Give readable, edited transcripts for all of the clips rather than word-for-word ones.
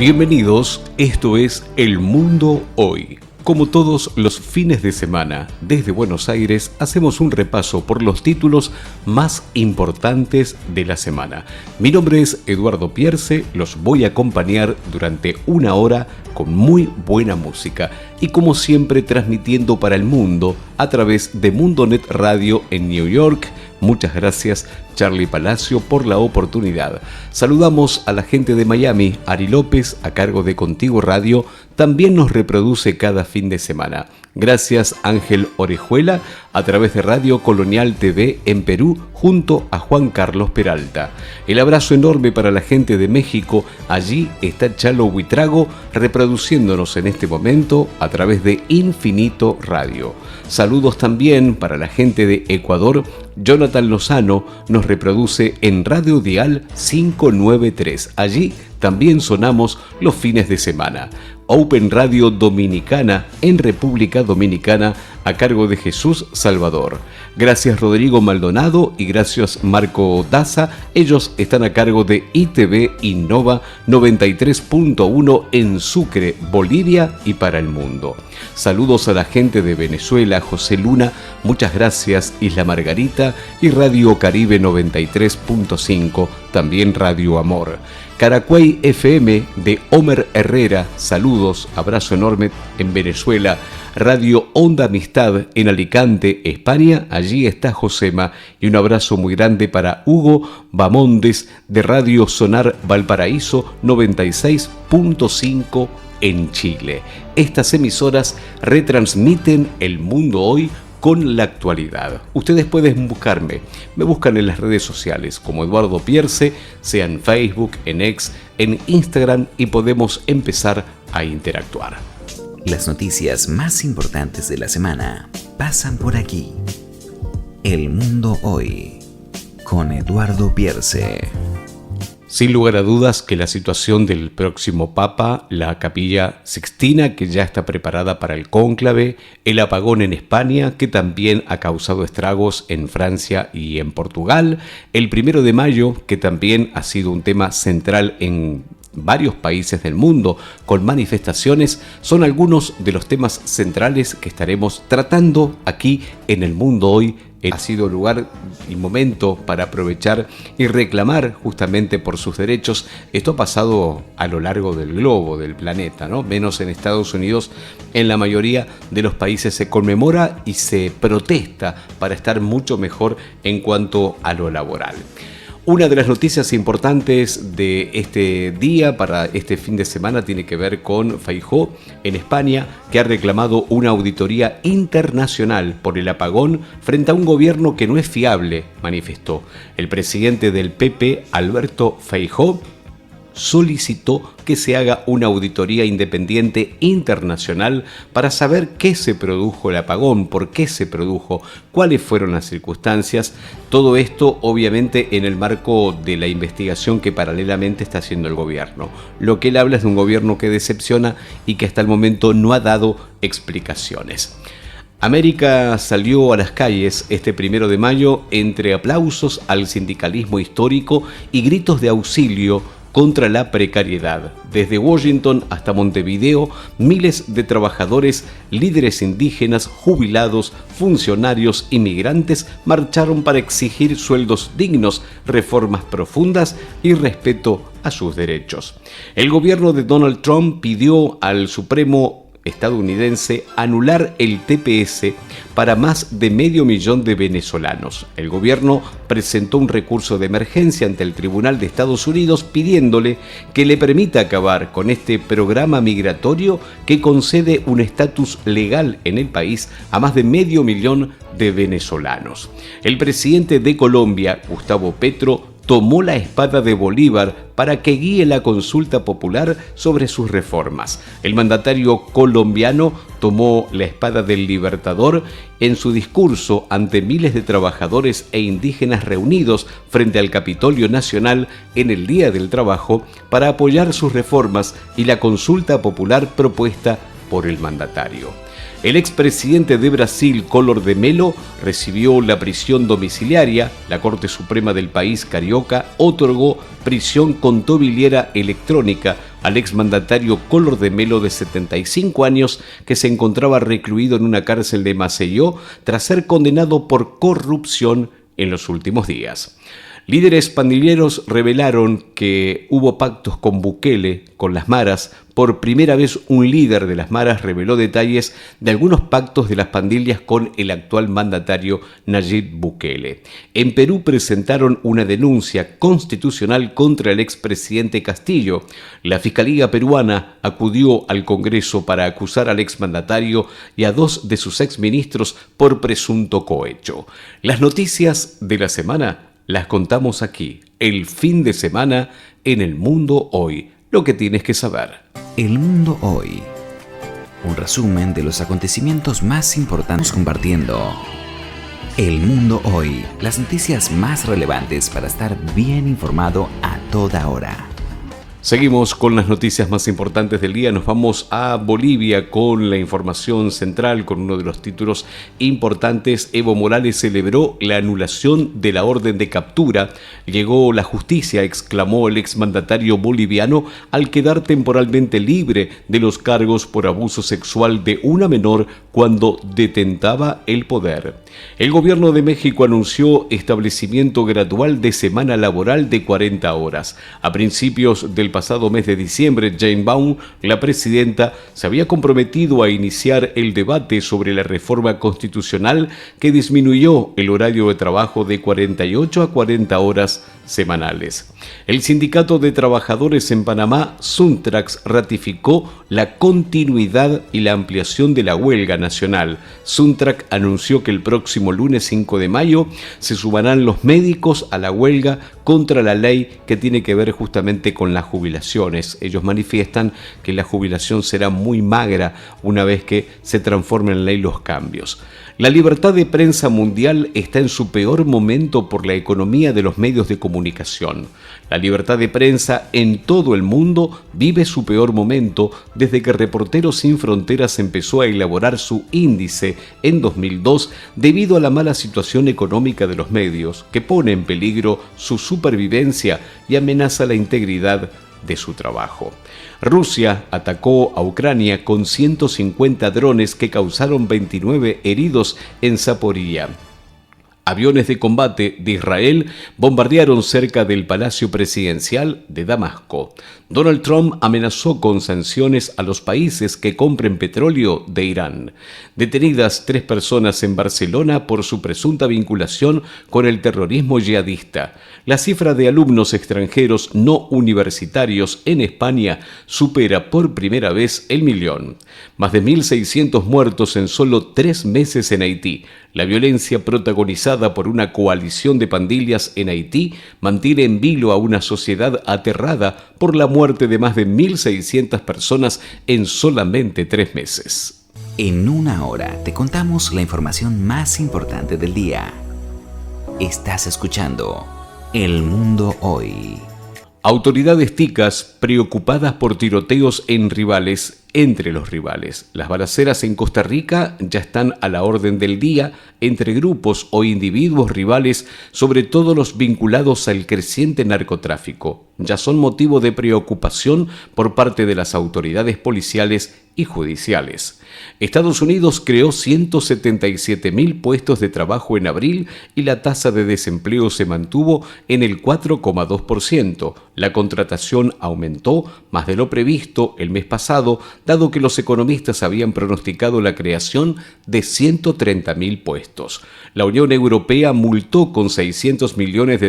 Bienvenidos, esto es El Mundo Hoy. Como todos los fines de semana, desde Buenos Aires hacemos un repaso por los títulos más importantes de la semana. Mi nombre es Eduardo Pierce, los voy a acompañar durante una hora con muy buena música y como siempre transmitiendo para el mundo a través de Mundonet Radio en New York. Muchas gracias, Charlie Palacio, por la oportunidad. Saludamos a la gente de Miami. Ari López, a cargo de Contigo Radio, también nos reproduce cada fin de semana. Gracias, Ángel Orejuela, a través de Radio Colonial TV en Perú, junto a Juan Carlos Peralta. El abrazo enorme para la gente de México. Allí está Chalo Huitrago, reproduciéndonos en este momento a través de Infinito Radio. Saludos también para la gente de Ecuador. Jonathan Lozano nos reproduce en Radio Dial 593. Allí también sonamos los fines de semana. Open Radio Dominicana en República Dominicana a cargo de Jesús Salvador. Gracias Rodrigo Maldonado y gracias Marco Daza. Ellos están a cargo de ITV Innova 93.1 en Sucre, Bolivia y para el mundo. Saludos a la gente de Venezuela, José Luna, muchas gracias, Isla Margarita y Radio Caribe 93.5, también Radio Amor. Caracuay FM de Homer Herrera, saludos, abrazo enorme en Venezuela. Radio Onda Amistad en Alicante, España, allí está Josema. Y un abrazo muy grande para Hugo Bamondes de Radio Sonar Valparaíso 96.5 en Chile. Estas emisoras retransmiten El Mundo Hoy con la actualidad. Ustedes pueden buscarme, me buscan en las redes sociales como Eduardo Pierce, sea en Facebook, en X, en Instagram y podemos empezar a interactuar. Las noticias más importantes de la semana pasan por aquí. El Mundo Hoy, con Eduardo Pierce. Sin lugar a dudas que la situación del próximo Papa, la Capilla Sixtina, que ya está preparada para el cónclave, el apagón en España, que también ha causado estragos en Francia y en Portugal, el 1 de mayo, que también ha sido un tema central en varios países del mundo, con manifestaciones, son algunos de los temas centrales que estaremos tratando aquí en El Mundo Hoy. Ha sido lugar y momento para aprovechar y reclamar justamente por sus derechos. Esto ha pasado a lo largo del globo, del planeta, ¿no? Menos en Estados Unidos. En la mayoría de los países se conmemora y se protesta para estar mucho mejor en cuanto a lo laboral. Una de las noticias importantes de este día, para este fin de semana, tiene que ver con Feijóo en España, que ha reclamado una auditoría internacional por el apagón frente a un gobierno que no es fiable, manifestó. El presidente del PP, Alberto Feijóo, solicitó que se haga una auditoría independiente internacional para saber qué se produjo el apagón, por qué se produjo, cuáles fueron las circunstancias. Todo esto obviamente en el marco de la investigación que paralelamente está haciendo el gobierno. Lo que él habla es de un gobierno que decepciona y que hasta el momento no ha dado explicaciones. América salió a las calles este 1 de mayo entre aplausos al sindicalismo histórico y gritos de auxilio contra la precariedad. Desde Washington hasta Montevideo, miles de trabajadores, líderes indígenas, jubilados, funcionarios, inmigrantes marcharon para exigir sueldos dignos, reformas profundas y respeto a sus derechos. El gobierno de Donald Trump pidió al Supremo estadounidense anular el TPS para más de 500.000 de venezolanos. El gobierno presentó un recurso de emergencia ante el Tribunal de Estados Unidos pidiéndole que le permita acabar con este programa migratorio que concede un estatus legal en el país a más de 500.000 de venezolanos. El presidente de Colombia, Gustavo Petro, tomó la espada de Bolívar para que guíe la consulta popular sobre sus reformas. El mandatario colombiano tomó la espada del Libertador en su discurso ante miles de trabajadores e indígenas reunidos frente al Capitolio Nacional en el Día del Trabajo para apoyar sus reformas y la consulta popular propuesta por el mandatario. El expresidente de Brasil, Collor de Mello, recibió la prisión domiciliaria. La Corte Suprema del país carioca otorgó prisión contovillera electrónica, al exmandatario Collor de Mello, de 75 años, que se encontraba recluido en una cárcel de Maceió tras ser condenado por corrupción en los últimos días. Líderes pandilleros revelaron que hubo pactos con Bukele, con las maras. Por primera vez un líder de las maras reveló detalles de algunos pactos de las pandillas con el actual mandatario Nayib Bukele. En Perú presentaron una denuncia constitucional contra el expresidente Castillo. La Fiscalía peruana acudió al Congreso para acusar al exmandatario y a 2 de sus exministros por presunto cohecho. Las noticias de la semana las contamos aquí, el fin de semana en El Mundo Hoy. Lo que tienes que saber. El Mundo Hoy. Un resumen de los acontecimientos más importantes compartiendo. El Mundo Hoy. Las noticias más relevantes para estar bien informado a toda hora. Seguimos con las noticias más importantes del día. Nos vamos a Bolivia con la información central, con uno de los títulos importantes. Evo Morales celebró la anulación de la orden de captura. Llegó la justicia, exclamó el exmandatario boliviano, al quedar temporalmente libre de los cargos por abuso sexual de una menor cuando detentaba el poder. El gobierno de México anunció establecimiento gradual de semana laboral de 40 horas. A principios del pasado mes de diciembre, Jane Baum, la presidenta, se había comprometido a iniciar el debate sobre la reforma constitucional que disminuyó el horario de trabajo de 48 a 40 horas semanales. El Sindicato de Trabajadores en Panamá, Suntrax, ratificó la continuidad y la ampliación de la huelga nacional. Suntrax anunció que el próximo lunes 5 de mayo se sumarán los médicos a la huelga contra la ley que tiene que ver justamente con las jubilaciones. Ellos manifiestan que la jubilación será muy magra una vez que se transformen en ley los cambios. La libertad de prensa mundial está en su peor momento por la economía de los medios de comunicación. La libertad de prensa en todo el mundo vive su peor momento desde que Reporteros Sin Fronteras empezó a elaborar su índice en 2002 debido a la mala situación económica de los medios, que pone en peligro su supervivencia y amenaza la integridad de su trabajo. Rusia atacó a Ucrania con 150 drones que causaron 29 heridos en Zaporizhia. Aviones de combate de Israel bombardearon cerca del Palacio Presidencial de Damasco. Donald Trump amenazó con sanciones a los países que compren petróleo de Irán. Detenidas 3 personas en Barcelona por su presunta vinculación con el terrorismo yihadista. La cifra de alumnos extranjeros no universitarios en España supera por primera vez el 1.000.000. Más de 1.600 muertos en solo 3 meses en Haití. La violencia protagonizada por una coalición de pandillas en Haití mantiene en vilo a una sociedad aterrada por la muerte de más de 1.600 personas en solamente 3 meses. En una hora te contamos la información más importante del día. Estás escuchando El Mundo Hoy. Autoridades ticas preocupadas por tiroteos entre los rivales. Las balaceras en Costa Rica ya están a la orden del día entre grupos o individuos rivales, sobre todo los vinculados al creciente narcotráfico. Ya son motivo de preocupación por parte de las autoridades policiales y judiciales. Estados Unidos creó 177.000 puestos de trabajo en abril y la tasa de desempleo se mantuvo en el 4,2%. La contratación aumentó más de lo previsto el mes pasado, dado que los economistas habían pronosticado la creación de 130.000 puestos. La Unión Europea multó con $600 millones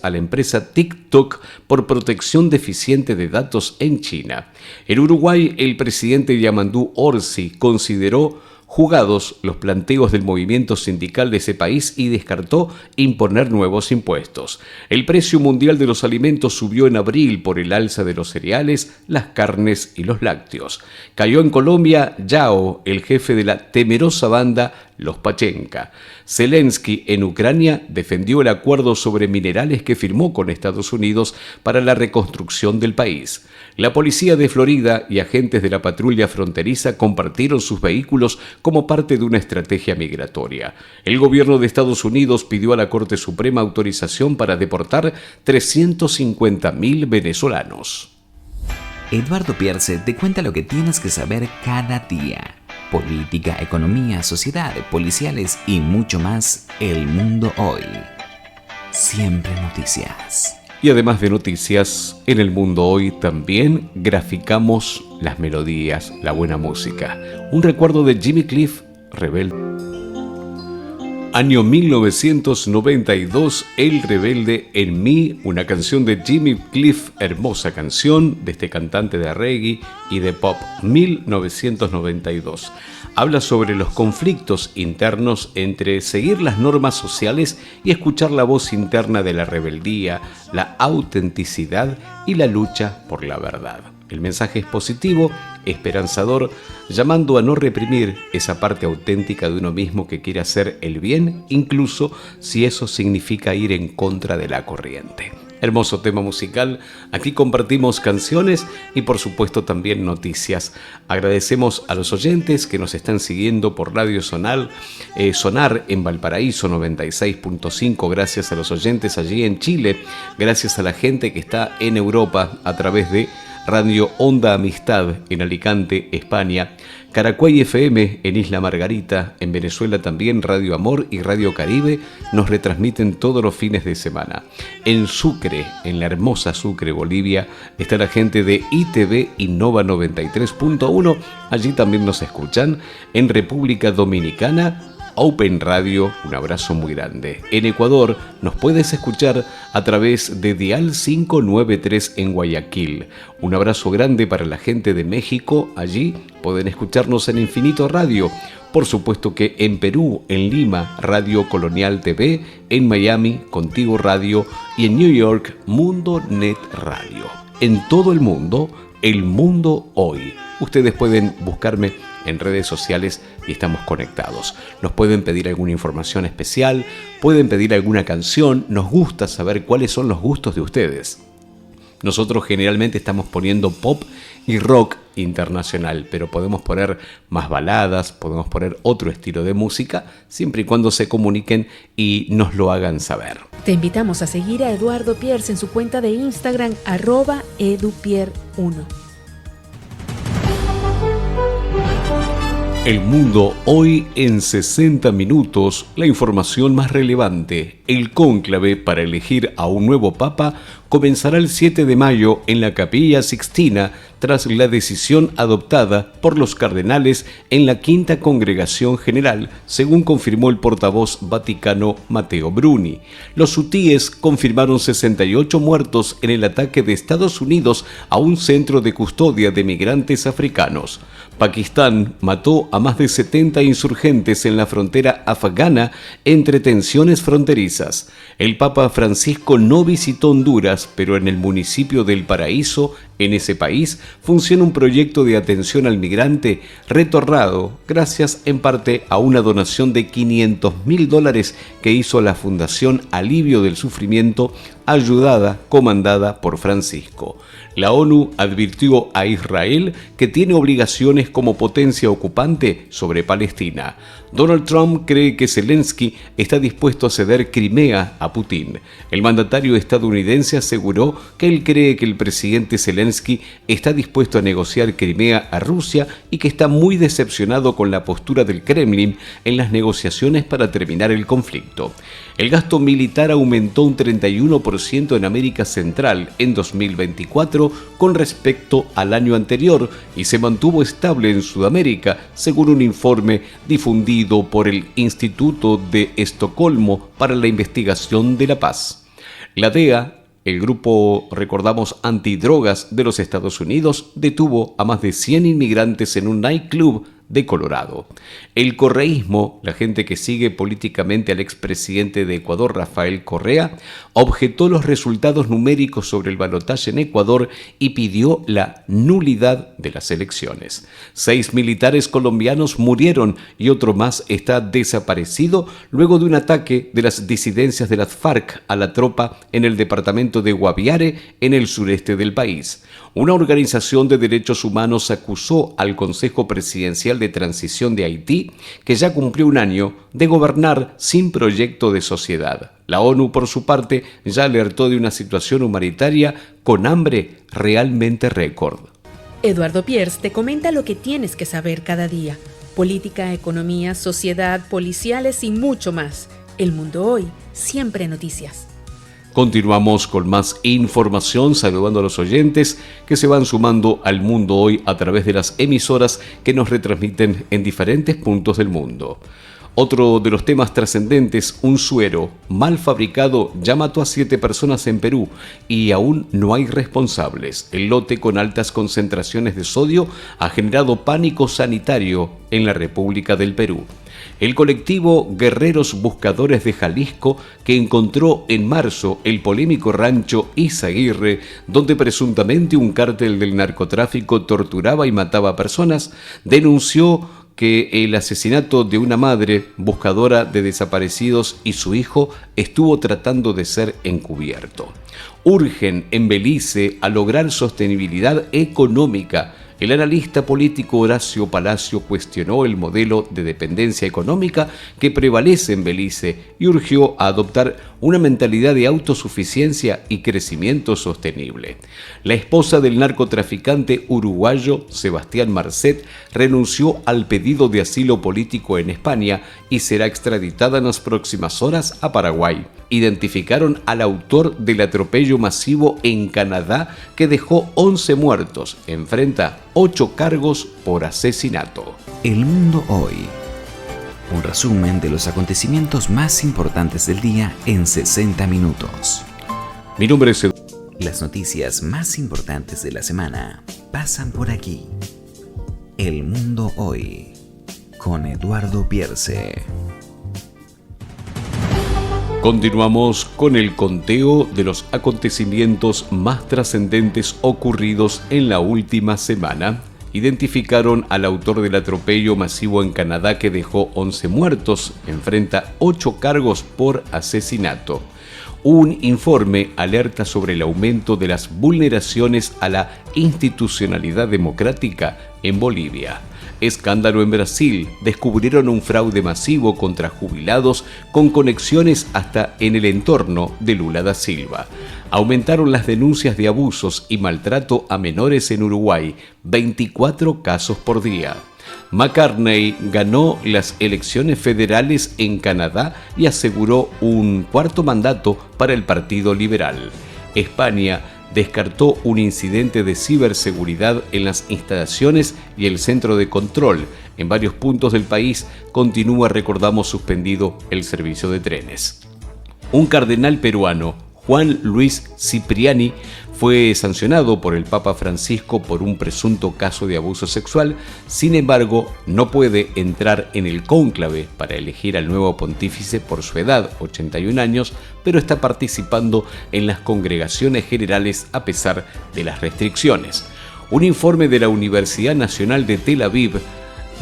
a la empresa TikTok por protección deficiente de datos en China. En Uruguay, el presidente Yamandú Orsi consideró jugados los planteos del movimiento sindical de ese país y descartó imponer nuevos impuestos. El precio mundial de los alimentos subió en abril por el alza de los cereales, las carnes y los lácteos. Cayó en Colombia Yao, el jefe de la temerosa banda Los Pachenca. Zelensky en Ucrania defendió el acuerdo sobre minerales que firmó con Estados Unidos para la reconstrucción del país. La policía de Florida y agentes de la patrulla fronteriza compartieron sus vehículos como parte de una estrategia migratoria. El gobierno de Estados Unidos pidió a la Corte Suprema autorización para deportar 350.000 venezolanos. Eduardo Pierce te cuenta lo que tienes que saber cada día. Política, economía, sociedad, policiales y mucho más. El mundo hoy. Siempre noticias. Y además de noticias, en el mundo hoy también graficamos las melodías, la buena música. Un recuerdo de Jimmy Cliff, Rebelde. Año 1992, El Rebelde en mí, una canción de Jimmy Cliff, hermosa canción de este cantante de reggae y de pop, 1992. Habla sobre los conflictos internos entre seguir las normas sociales y escuchar la voz interna de la rebeldía, la autenticidad y la lucha por la verdad. El mensaje es positivo, esperanzador, llamando a no reprimir esa parte auténtica de uno mismo que quiere hacer el bien, incluso si eso significa ir en contra de la corriente. Hermoso tema musical, aquí compartimos canciones y por supuesto también noticias. Agradecemos a los oyentes que nos están siguiendo por Radio Sonar en Valparaíso 96.5, gracias a los oyentes allí en Chile, gracias a la gente que está en Europa a través de Radio Onda Amistad en Alicante, España, Caracuay FM en Isla Margarita, en Venezuela también Radio Amor y Radio Caribe nos retransmiten todos los fines de semana. En Sucre, en la hermosa Sucre, Bolivia, está la gente de ITV Innova 93.1, allí también nos escuchan. En República Dominicana, Open Radio, un abrazo muy grande. En Ecuador nos puedes escuchar a través de Dial 593 en Guayaquil. Un abrazo grande para la gente de México, allí pueden escucharnos en Infinito Radio. Por supuesto que en Perú, en Lima, Radio Colonial TV, en Miami, Contigo Radio y en New York, Mundo Net Radio. En todo el mundo hoy. Ustedes pueden buscarme en redes sociales y estamos conectados. Nos pueden pedir alguna información especial, pueden pedir alguna canción, nos gusta saber cuáles son los gustos de ustedes. Nosotros generalmente estamos poniendo pop y rock internacional, pero podemos poner más baladas, podemos poner otro estilo de música, siempre y cuando se comuniquen y nos lo hagan saber. Te invitamos a seguir a Eduardo Pierce en su cuenta de Instagram, @edupier1. El mundo hoy en 60 minutos, la información más relevante. El cónclave para elegir a un nuevo papa comenzará el 7 de mayo en la Capilla Sixtina tras la decisión adoptada por los cardenales en la Quinta Congregación General, según confirmó el portavoz vaticano Matteo Bruni. Los hutíes confirmaron 68 muertos en el ataque de Estados Unidos a un centro de custodia de migrantes africanos. Pakistán mató a más de 70 insurgentes en la frontera afgana entre tensiones fronterizas. El Papa Francisco no visitó Honduras, pero en el municipio del Paraíso, en ese país, funciona un proyecto de atención al migrante retornado gracias en parte a una donación de $500.000 que hizo la Fundación Alivio del Sufrimiento, comandada por Francisco. La ONU advirtió a Israel que tiene obligaciones como potencia ocupante sobre Palestina. Donald Trump cree que Zelensky está dispuesto a ceder Crimea a Putin. El mandatario estadounidense aseguró que él cree que el presidente Zelensky está dispuesto a negociar Crimea a Rusia y que está muy decepcionado con la postura del Kremlin en las negociaciones para terminar el conflicto. El gasto militar aumentó un 31% en América Central en 2024 con respecto al año anterior y se mantuvo estable en Sudamérica, según un informe difundido por el Instituto de Estocolmo para la Investigación de la Paz. La DEA, el grupo, recordamos, antidrogas de los Estados Unidos, detuvo a más de 100 inmigrantes en un nightclub de Colorado. El correísmo, la gente que sigue políticamente al expresidente de Ecuador, Rafael Correa, objetó los resultados numéricos sobre el balotaje en Ecuador y pidió la nulidad de las elecciones. 6 militares colombianos murieron y otro más está desaparecido luego de un ataque de las disidencias de las FARC a la tropa en el departamento de Guaviare, en el sureste del país. Una organización de derechos humanos acusó al Consejo Presidencial de Transición de Haití, que ya cumplió un año, de gobernar sin proyecto de sociedad. La ONU, por su parte, ya alertó de una situación humanitaria con hambre realmente récord. Eduardo Pierce te comenta lo que tienes que saber cada día. Política, economía, sociedad, policiales y mucho más. El Mundo Hoy, siempre noticias. Continuamos con más información, saludando a los oyentes que se van sumando al Mundo Hoy a través de las emisoras que nos retransmiten en diferentes puntos del mundo. Otro de los temas trascendentes, un suero mal fabricado ya mató a 7 personas en Perú y aún no hay responsables. El lote con altas concentraciones de sodio ha generado pánico sanitario en la República del Perú. El colectivo Guerreros Buscadores de Jalisco, que encontró en marzo el polémico rancho Izaguirre, donde presuntamente un cártel del narcotráfico torturaba y mataba personas, denunció que el asesinato de una madre buscadora de desaparecidos y su hijo estuvo tratando de ser encubierto. Urgen en Belice a lograr sostenibilidad económica. El analista político Horacio Palacio cuestionó el modelo de dependencia económica que prevalece en Belice y urgió a adoptar una mentalidad de autosuficiencia y crecimiento sostenible. La esposa del narcotraficante uruguayo Sebastián Marcet renunció al pedido de asilo político en España y será extraditada en las próximas horas a Paraguay. Identificaron al autor del atropello masivo en Canadá que dejó 11 muertos. Enfrenta 8 cargos por asesinato. El Mundo Hoy. Un resumen de los acontecimientos más importantes del día en 60 minutos. Mi nombre es Las noticias más importantes de la semana pasan por aquí. El Mundo Hoy, con Eduardo Pierce. Continuamos con el conteo de los acontecimientos más trascendentes ocurridos en la última semana. Identificaron al autor del atropello masivo en Canadá que dejó 11 muertos, enfrenta 8 cargos por asesinato. Un informe alerta sobre el aumento de las vulneraciones a la institucionalidad democrática en Bolivia. Escándalo en Brasil. Descubrieron un fraude masivo contra jubilados con conexiones hasta en el entorno de Lula da Silva. Aumentaron las denuncias de abusos y maltrato a menores en Uruguay, 24 casos por día. McCartney ganó las elecciones federales en Canadá y aseguró un 4º mandato para el Partido Liberal. España descartó un incidente de ciberseguridad en las instalaciones y el centro de control. En varios puntos del país continúa, recordamos, suspendido el servicio de trenes. Un cardenal peruano, Juan Luis Cipriani, fue sancionado por el Papa Francisco por un presunto caso de abuso sexual. Sin embargo, no puede entrar en el cónclave para elegir al nuevo pontífice por su edad, 81 años, pero está participando en las congregaciones generales a pesar de las restricciones. Un informe de la Universidad Nacional de Tel Aviv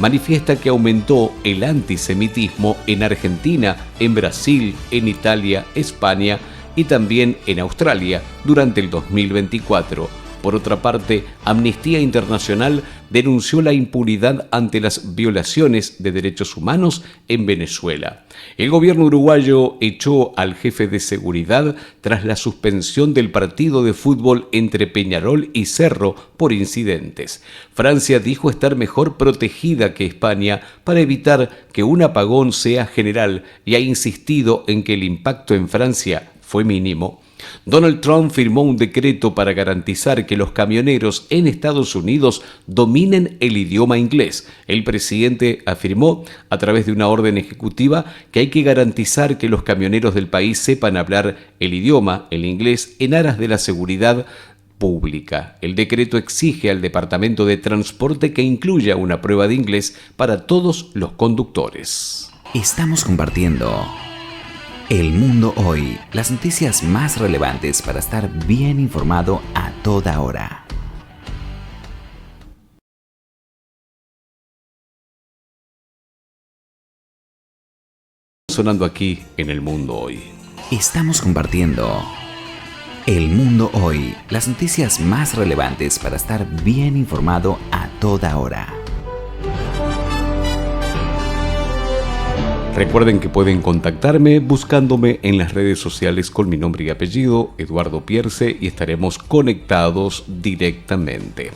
manifiesta que aumentó el antisemitismo en Argentina, en Brasil, en Italia, España y también en Australia durante el 2024. Por otra parte, Amnistía Internacional denunció la impunidad ante las violaciones de derechos humanos en Venezuela. El gobierno uruguayo echó al jefe de seguridad tras la suspensión del partido de fútbol entre Peñarol y Cerro por incidentes. Francia dijo estar mejor protegida que España para evitar que un apagón sea general y ha insistido en que el impacto en Francia fue mínimo. Donald Trump firmó un decreto para garantizar que los camioneros en Estados Unidos dominen el idioma inglés. El presidente afirmó a través de una orden ejecutiva que hay que garantizar que los camioneros del país sepan hablar el idioma, el inglés, en aras de la seguridad pública. El decreto exige al Departamento de Transporte que incluya una prueba de inglés para todos los conductores. Estamos compartiendo El Mundo Hoy, las noticias más relevantes para estar bien informado a toda hora. Sonando aquí en El Mundo Hoy. Estamos compartiendo El Mundo Hoy, las noticias más relevantes para estar bien informado a toda hora. Recuerden que pueden contactarme buscándome en las redes sociales con mi nombre y apellido, Eduardo Pierce, y estaremos conectados directamente.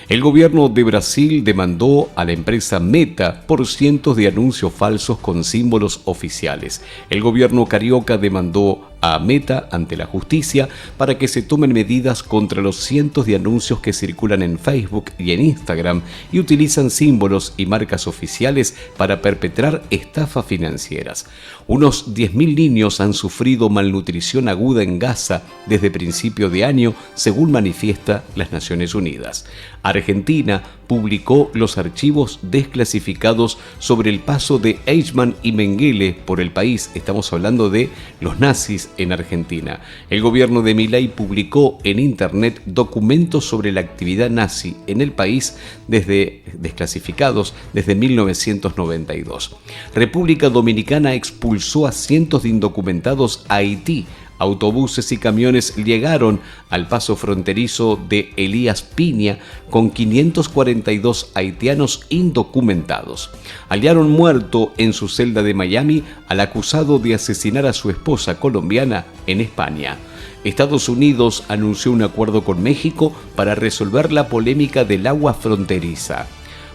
El gobierno de Brasil demandó a la empresa Meta por cientos de anuncios falsos con símbolos oficiales. El gobierno carioca demandó a Meta ante la justicia para que se tomen medidas contra los cientos de anuncios que circulan en Facebook y en Instagram y utilizan símbolos y marcas oficiales para perpetrar estafas financieras. Unos 10.000 niños han sufrido malnutrición aguda en Gaza desde principio de año, según manifiesta las Naciones Unidas. Argentina publicó los archivos desclasificados sobre el paso de Eichmann y Mengele por el país. Estamos hablando de los nazis en Argentina. El gobierno de Milei publicó en internet documentos sobre la actividad nazi en el país desclasificados desde 1992. República Dominicana expulsó a cientos de indocumentados a Haití. Autobuses y camiones llegaron al paso fronterizo de Elías Piña con 542 haitianos indocumentados. Hallaron muerto en su celda de Miami al acusado de asesinar a su esposa colombiana en España. Estados Unidos anunció un acuerdo con México para resolver la polémica del agua fronteriza.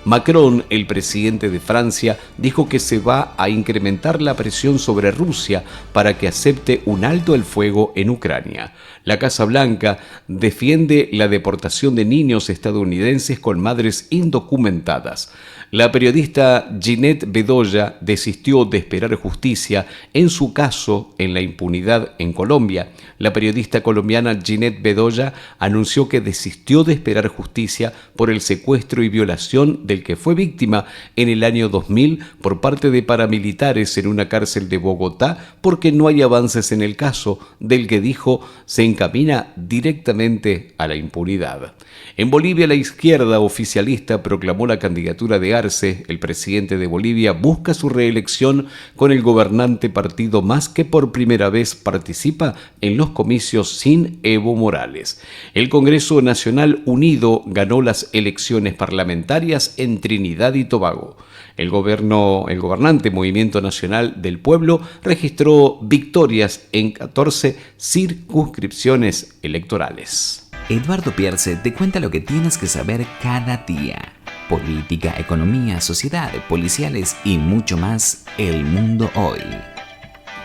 Macron, el presidente de Francia, dijo que se va a incrementar la presión sobre Rusia para que acepte un alto el fuego en Ucrania. La Casa Blanca defiende la deportación de niños estadounidenses con madres indocumentadas. La periodista Ginette Bedoya desistió de esperar justicia en su caso en la impunidad en Colombia. La periodista colombiana Ginette Bedoya anunció que desistió de esperar justicia por el secuestro y violación del que fue víctima en el año 2000 por parte de paramilitares en una cárcel de Bogotá porque no hay avances en el caso, del que dijo se encamina directamente a la impunidad. En Bolivia, la izquierda oficialista proclamó la candidatura de Arce. El presidente de Bolivia busca su reelección con el gobernante partido Más, que por primera vez participa en los comicios sin Evo Morales. El Congreso Nacional Unido ganó las elecciones parlamentarias en Trinidad y Tobago. El gobernante Movimiento Nacional del Pueblo registró victorias en 14 circunscripciones electorales. Eduardo Pierce te cuenta lo que tienes que saber cada día. Política, economía, sociedad, policiales y mucho más. El mundo hoy.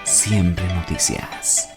Siempre noticias.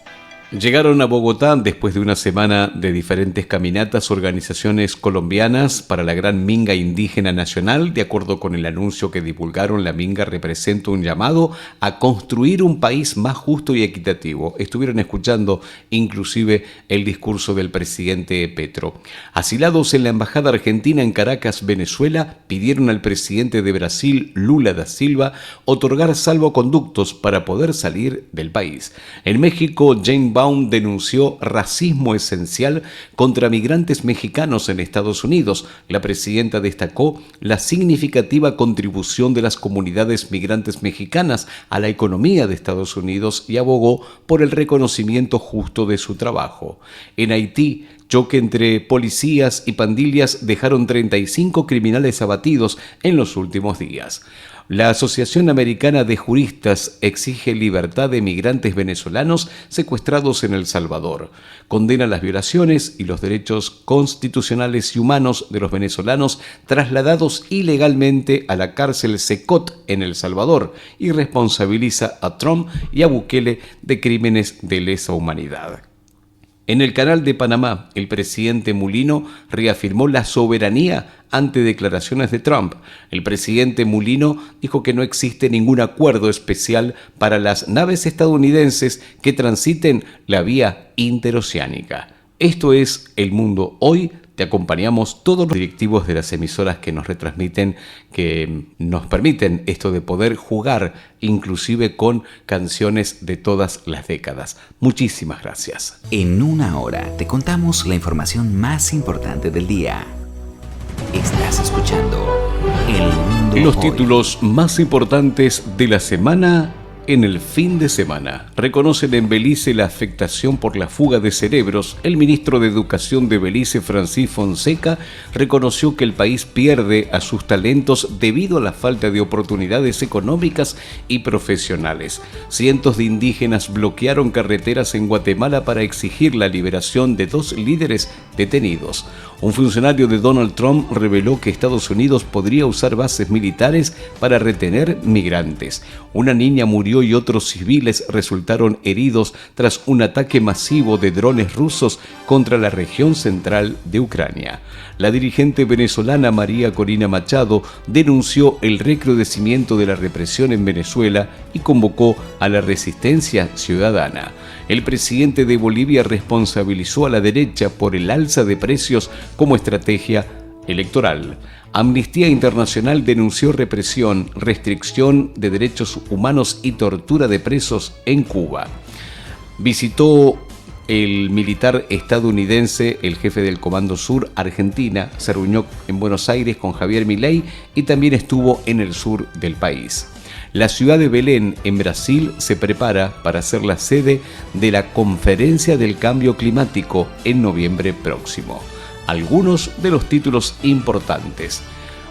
Llegaron a Bogotá después de una semana de diferentes caminatas organizaciones colombianas para la Gran Minga Indígena Nacional. De acuerdo con el anuncio que divulgaron, la Minga representa un llamado a construir un país más justo y equitativo. Estuvieron escuchando inclusive el discurso del presidente Petro. Asilados en la Embajada Argentina en Caracas, Venezuela, pidieron al presidente de Brasil, Lula da Silva, otorgar salvoconductos para poder salir del país. En México, Jane Baum denunció racismo esencial contra migrantes mexicanos en Estados Unidos. La presidenta destacó la significativa contribución de las comunidades migrantes mexicanas a la economía de Estados Unidos y abogó por el reconocimiento justo de su trabajo. En Haití, choque entre policías y pandillas dejaron 35 criminales abatidos en los últimos días. La Asociación Americana de Juristas exige libertad de migrantes venezolanos secuestrados en El Salvador. Condena las violaciones y los derechos constitucionales y humanos de los venezolanos trasladados ilegalmente a la cárcel Secot en El Salvador y responsabiliza a Trump y a Bukele de crímenes de lesa humanidad. En el Canal de Panamá, el presidente Mulino reafirmó la soberanía ante declaraciones de Trump. El presidente Mulino dijo que no existe ningún acuerdo especial para las naves estadounidenses que transiten la vía interoceánica. Esto es El Mundo Hoy. Te acompañamos todos los directivos de las emisoras que nos retransmiten, que nos permiten esto de poder jugar inclusive con canciones de todas las décadas. Muchísimas gracias. En una hora te contamos la información más importante del día. Estás escuchando El Mundo Los Hoy. títulos más importantes de la semana en el fin de semana. Reconocen en Belice la afectación por la fuga de cerebros. El ministro de Educación de Belice, Francis Fonseca, reconoció que el país pierde a sus talentos debido a la falta de oportunidades económicas y profesionales. Cientos de indígenas bloquearon carreteras en Guatemala para exigir la liberación de 2 líderes detenidos. Un funcionario de Donald Trump reveló que Estados Unidos podría usar bases militares para retener migrantes. Una niña murió y otros civiles resultaron heridos tras un ataque masivo de drones rusos contra la región central de Ucrania. La dirigente venezolana María Corina Machado denunció el recrudecimiento de la represión en Venezuela y convocó a la resistencia ciudadana. El presidente de Bolivia responsabilizó a la derecha por el alza de precios como estrategia electoral. Amnistía Internacional denunció represión, restricción de derechos humanos y tortura de presos en Cuba. Visitó el militar estadounidense, el jefe del Comando Sur, Argentina, se reunió en Buenos Aires con Javier Milei y también estuvo en el sur del país. La ciudad de Belén, en Brasil, se prepara para ser la sede de la Conferencia del Cambio Climático en noviembre próximo. Algunos de los títulos importantes.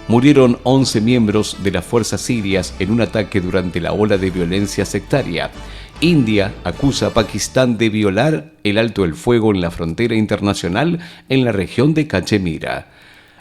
Murieron 11 miembros de las fuerzas sirias en un ataque durante la ola de violencia sectaria. India acusa a Pakistán de violar el alto el fuego en la frontera internacional en la región de Cachemira.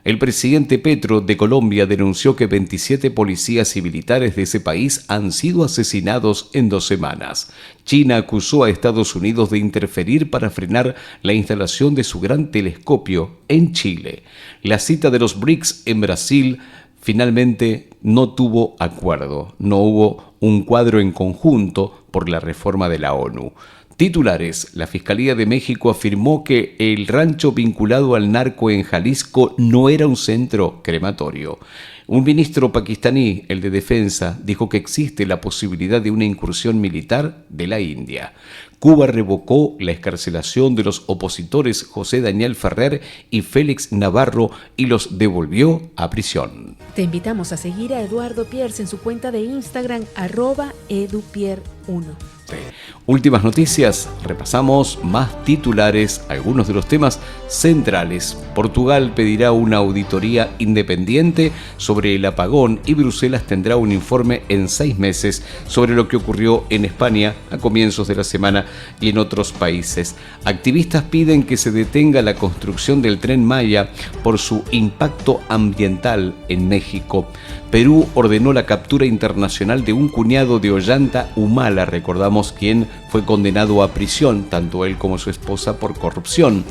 El presidente Petro de Colombia denunció que 27 policías y militares de ese país han sido asesinados en 2 semanas. China acusó a Estados Unidos de interferir para frenar la instalación de su gran telescopio en Chile. La cita de los BRICS en Brasil finalmente no tuvo acuerdo. No hubo un cuadro en conjunto por la reforma de la ONU. Titulares: la Fiscalía de México afirmó que el rancho vinculado al narco en Jalisco no era un centro crematorio. Un ministro pakistaní, el de Defensa, dijo que existe la posibilidad de una incursión militar de la India. Cuba revocó la excarcelación de los opositores José Daniel Ferrer y Félix Navarro y los devolvió a prisión. Te invitamos a seguir a Eduardo Pierce en su cuenta de Instagram @edupier1. Últimas noticias, repasamos más titulares, algunos de los temas centrales. Portugal pedirá una auditoría independiente sobre el apagón y Bruselas tendrá un informe en 6 meses sobre lo que ocurrió en España a comienzos de la semana y en otros países. Activistas piden que se detenga la construcción del Tren Maya por su impacto ambiental en México. Perú ordenó la captura internacional de un cuñado de Ollanta Humala, recordamos quien fue condenado a prisión, tanto él como su esposa, por corrupción.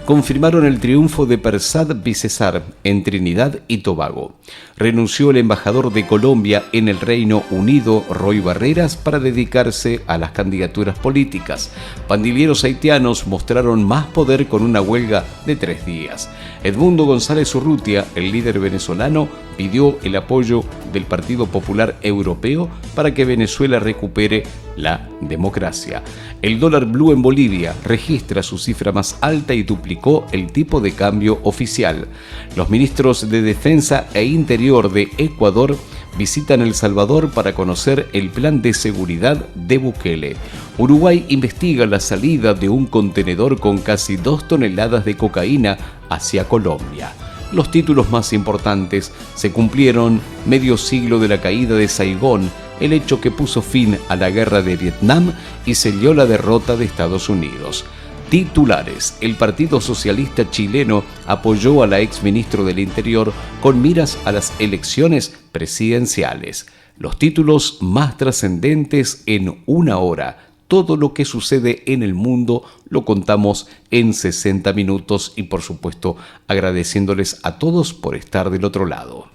Confirmaron el triunfo de Persad Bicesar en Trinidad y Tobago. Renunció el embajador de Colombia en el Reino Unido, Roy Barreras, para dedicarse a las candidaturas políticas. Pandilleros haitianos mostraron más poder con una huelga de 3 días. Edmundo González Urrutia, el líder venezolano, pidió el apoyo del Partido Popular Europeo para que Venezuela recupere la democracia. El dólar blue en Bolivia registra su cifra más alta y duplicó el tipo de cambio oficial. Los ministros de Defensa e Interior de Ecuador visitan El Salvador para conocer el plan de seguridad de Bukele. Uruguay investiga la salida de un contenedor con casi 2 toneladas de cocaína hacia Colombia. Los títulos más importantes: se cumplieron medio siglo de la caída de Saigón, el hecho que puso fin a la guerra de Vietnam y selló la derrota de Estados Unidos. Titulares: el Partido Socialista Chileno apoyó a la exministro del Interior con miras a las elecciones presidenciales. Los títulos más trascendentes en una hora. Todo lo que sucede en el mundo lo contamos en 60 minutos y, por supuesto, agradeciéndoles a todos por estar del otro lado.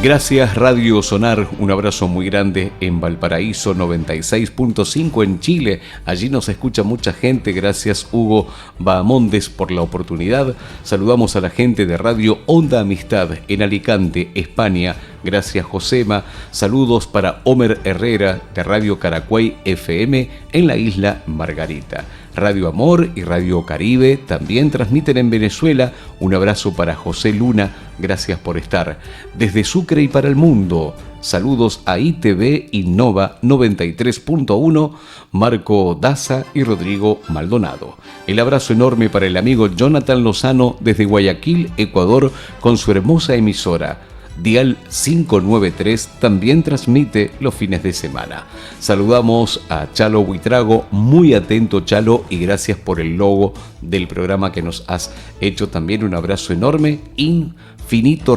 Gracias Radio Sonar, un abrazo muy grande en Valparaíso 96.5 en Chile. Allí nos escucha mucha gente. Gracias Hugo Bahamondes por la oportunidad. Saludamos a la gente de Radio Onda Amistad en Alicante, España. Gracias Josema. Saludos para Homer Herrera de Radio Caracuay FM en la isla Margarita. Radio Amor y Radio Caribe también transmiten en Venezuela. Un abrazo para José Luna, gracias por estar. Desde Sucre y para el mundo, saludos a ITV Innova 93.1, Marco Daza y Rodrigo Maldonado. El abrazo enorme para el amigo Jonathan Lozano desde Guayaquil, Ecuador, con su hermosa emisora. Dial 593 también transmite los fines de semana. Saludamos a Chalo Buitrago, muy atento Chalo, y gracias por el logo del programa que nos has hecho. También un abrazo enorme. Infinito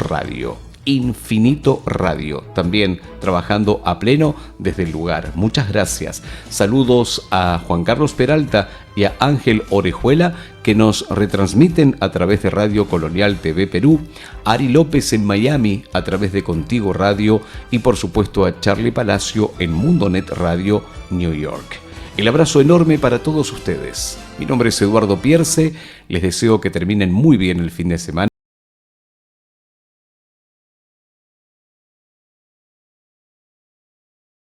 Radio, también trabajando a pleno desde el lugar. Muchas gracias. Saludos a Juan Carlos Peralta y a Ángel Orejuela, que nos retransmiten a través de Radio Colonial TV Perú, Ari López en Miami a través de Contigo Radio y por supuesto a Charlie Palacio en Mundonet Radio New York. El abrazo enorme para todos ustedes. Mi nombre es Eduardo Pierce, les deseo que terminen muy bien el fin de semana.